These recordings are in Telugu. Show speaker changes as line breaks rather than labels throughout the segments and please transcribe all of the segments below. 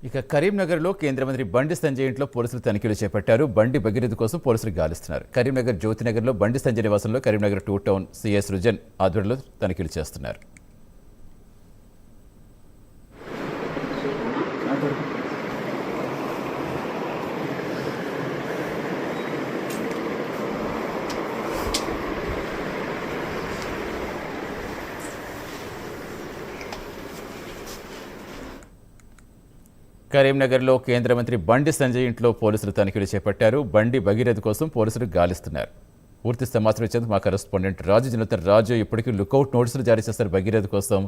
ఇక కరీంనగర్లో కేంద్ర మంత్రి బండి సంజయ్ ఇంట్లో పోలీసులు తనిఖీలు చేపట్టారు. బండి భగీరథ కోసం పోలీసులు గాలిస్తున్నారు. కరీంనగర్ జ్యోతినగర్లో బండి సంజయ్ నివాసంలో కరీంనగర్ 2 టౌన్ సిఐ సృజన్ ఆధ్వర్యంలో తనిఖీలు చేస్తున్నారు. కరీంనగర్లో కేంద్ర మంత్రి బండి సంజయ్ ఇంట్లో పోలీసులు తనిఖీలు చేపట్టారు. బండి భగీరథ కోసం పోలీసులు గాలిస్తున్నారు. పూర్తి సమాచారం ఇచ్చేందుకు మా కరెస్పాండెంట్ రాజు జనతర్ రాజు ఇప్పటికీ లుకౌట్ నోటీసులు జారీ చేస్తారు. భగీరథ కోసం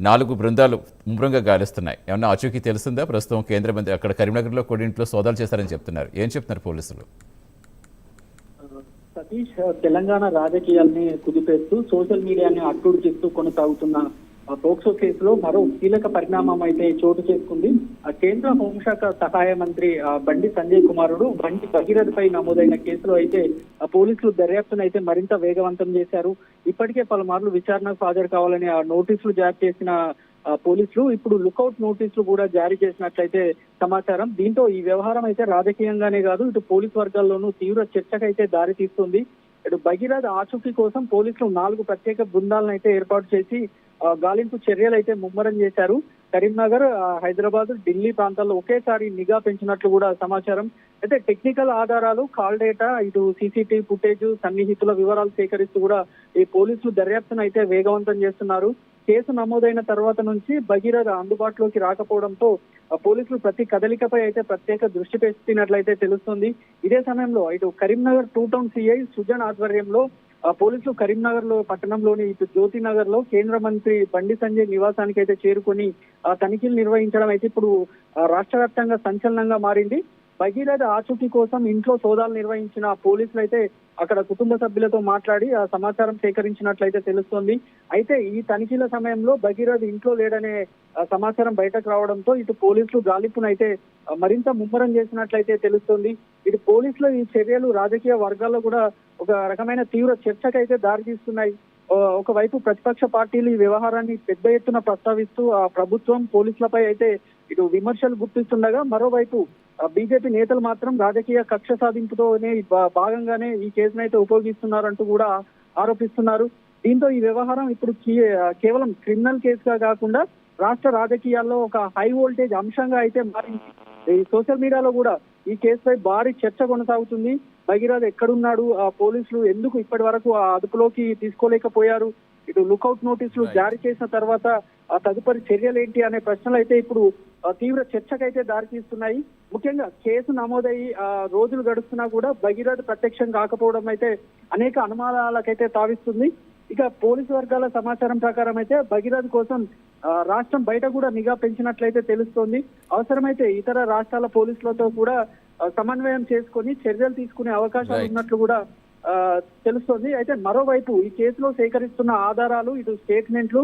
4 బృందాలు ముమ్మరంగా గాలిస్తున్నాయి. ఏమన్నా ఆచూకీ తెలిసిందా? ప్రస్తుతం కేంద్ర మంత్రి అక్కడ కరీంనగర్లో కూడా ఇంట్లో సోదాలు చేశారని చెప్తున్నారు. ఏం చెప్తున్నారు పోలీసులు?
సతీష్, తెలంగాణ రాజకీయాల్ని కుదిపేస్తూ సోషల్ మీడియాని అట్టుడు చేస్తూ కొనసాగుతున్న పోక్సో కేసులో మరో కీలక పరిణామం అయితే చోటు చేసుకుంది. కేంద్ర హోంశాఖ సహాయ మంత్రి బండి సంజయ్ కుమారుడు బండి భగీరథ పై నమోదైన కేసులో అయితే పోలీసులు దర్యాప్తును అయితే మరింత వేగవంతం చేశారు. ఇప్పటికే పలుమార్లు విచారణకు హాజరు కావాలని నోటీసులు జారీ చేసిన పోలీసులు ఇప్పుడు లుకౌట్ నోటీసులు కూడా జారీ చేసినట్లయితే సమాచారం. దీంతో ఈ వ్యవహారం అయితే రాజకీయంగానే కాదు, ఇటు పోలీసు వర్గాల్లోనూ తీవ్ర చర్చకైతే దారి తీస్తుంది. ఇటు భగీరథ ఆచూకీ కోసం పోలీసులు 4 ప్రత్యేక బృందాలను అయితే ఏర్పాటు చేసి గాలింపు చర్యలు అయితే ముమ్మరం చేశారు. కరీంనగర్, హైదరాబాద్, ఢిల్లీ ప్రాంతాల్లో ఒకేసారి నిఘా పెంచినట్లు కూడా సమాచారం. అయితే టెక్నికల్ ఆధారాలు, కాల్ డేటా, ఇటు సీసీటీవీ ఫుటేజ్, సన్నిహితుల వివరాలు సేకరిస్తూ కూడా ఈ పోలీసులు దర్యాప్తును అయితే వేగవంతం చేస్తున్నారు. కేసు నమోదైన తర్వాత నుంచి భగీరథ అందుబాటులోకి రాకపోవడంతో పోలీసులు ప్రతి కదలికపై అయితే ప్రత్యేక దృష్టి పెట్టినట్లయితే తెలుస్తుంది. ఇదే సమయంలో ఇటు కరీంనగర్ 2 టౌన్ సిఐ సుజన్ ఆధ్వర్యంలో పోలీసులు కరీంనగర్ లో పట్టణంలోని ఇటు జ్యోతినగర్ లో కేంద్ర మంత్రి బండి సంజయ్ నివాసానికి అయితే చేరుకొని తనిఖీలు నిర్వహించడం అయితే ఇప్పుడు రాష్ట్ర వ్యాప్తంగా సంచలనంగా మారింది. భగీరథ ఆచూకీ కోసం ఇంట్లో సోదాలు నిర్వహించిన పోలీసులు అయితే అక్కడ కుటుంబ సభ్యులతో మాట్లాడి ఆ సమాచారం సేకరించినట్లయితే తెలుస్తోంది. అయితే ఈ తనిఖీల సమయంలో భగీరథ ఇంట్లో లేడనే సమాచారం బయటకు రావడంతో ఇటు పోలీసులు గాలింపును అయితే మరింత ముమ్మరం చేసినట్లయితే తెలుస్తోంది. ఇటు పోలీసుల ఈ చర్యలు రాజకీయ వర్గాల్లో కూడా ఒక రకమైన తీవ్ర చర్చకైతే దారితీస్తున్నాయి. ఒకవైపు ప్రతిపక్ష పార్టీలు ఈ వ్యవహారాన్ని పెద్ద ఎత్తున ప్రస్తావిస్తూ ఆ ప్రభుత్వం పోలీసులపై అయితే ఇటు విమర్శలు గుర్తిస్తుండగా, మరోవైపు బీజేపీ నేతలు మాత్రం రాజకీయ కక్ష సాధింపుతోనే భాగంగానే ఈ కేసునైతే ఉపయోగిస్తున్నారంటూ కూడా ఆరోపిస్తున్నారు. దీంతో ఈ వ్యవహారం ఇప్పుడు కేవలం క్రిమినల్ కేసుగా కాకుండా రాష్ట్ర రాజకీయాల్లో ఒక హై వోల్టేజ్ అంశంగా అయితే మారింది. ఈ సోషల్ మీడియాలో కూడా ఈ కేసుపై భారీ చర్చ కొనసాగుతుంది. భగీరథ ఎక్కడున్నాడు, ఆ పోలీసులు ఎందుకు ఇప్పటి వరకు ఆ అదుపులోకి తీసుకోలేకపోయారు, ఇటు లుకౌట్ నోటీసులు జారీ చేసిన తర్వాత ఆ తదుపరి చర్యలు ఏంటి అనే ప్రశ్నలు అయితే ఇప్పుడు తీవ్ర చర్చకైతే దారితీస్తున్నాయి. ముఖ్యంగా కేసు నమోదయ్యి రోజులు గడుస్తున్నా కూడా భగీరథ ప్రత్యక్షం కాకపోవడం అయితే అనేక అనుమానాలకైతే తావిస్తుంది. ఇక పోలీసు వర్గాల సమాచారం ప్రకారం అయితే భగీరథ కోసం రాష్ట్రం బయట కూడా నిఘా పెంచినట్లయితే తెలుస్తోంది. అవసరమైతే ఇతర రాష్ట్రాల పోలీసులతో కూడా సమన్వయం చేసుకొని చర్యలు తీసుకునే అవకాశాలు ఉన్నట్లు కూడా తెలుస్తోంది. అయితే మరోవైపు ఈ కేసులో సేకరిస్తున్న ఆధారాలు, ఇటు స్టేట్మెంట్లు,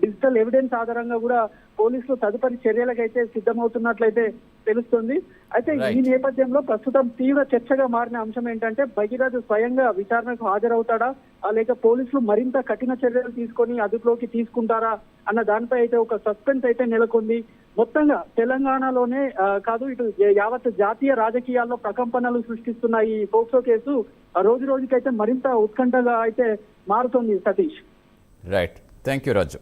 డిజిటల్ ఎవిడెన్స్ ఆధారంగా కూడా పోలీసులు తదుపరి చర్యలకైతే సిద్ధమవుతున్నట్లయితే తెలుస్తుంది. అయితే ఈ నేపథ్యంలో ప్రస్తుతం తీవ్ర చర్చగా మారిన అంశం ఏంటంటే భగీరథ స్వయంగా విచారణకు హాజరవుతాడా, లేక పోలీసులు మరింత కఠిన చర్యలు తీసుకొని అదుపులోకి తీసుకుంటారా అన్న దానిపై అయితే ఒక సస్పెన్స్ అయితే నెలకొంది. మొత్తంగా తెలంగాణలోనే కాదు, ఇటు యావత్ జాతీయ రాజకీయాల్లో ప్రకంపనలు సృష్టిస్తున్న ఈ పోక్సో కేసు రోజు రోజుకైతే మరింత ఉత్కంఠగా అయితే మారుతోంది. Satish,
right, thank you Raju.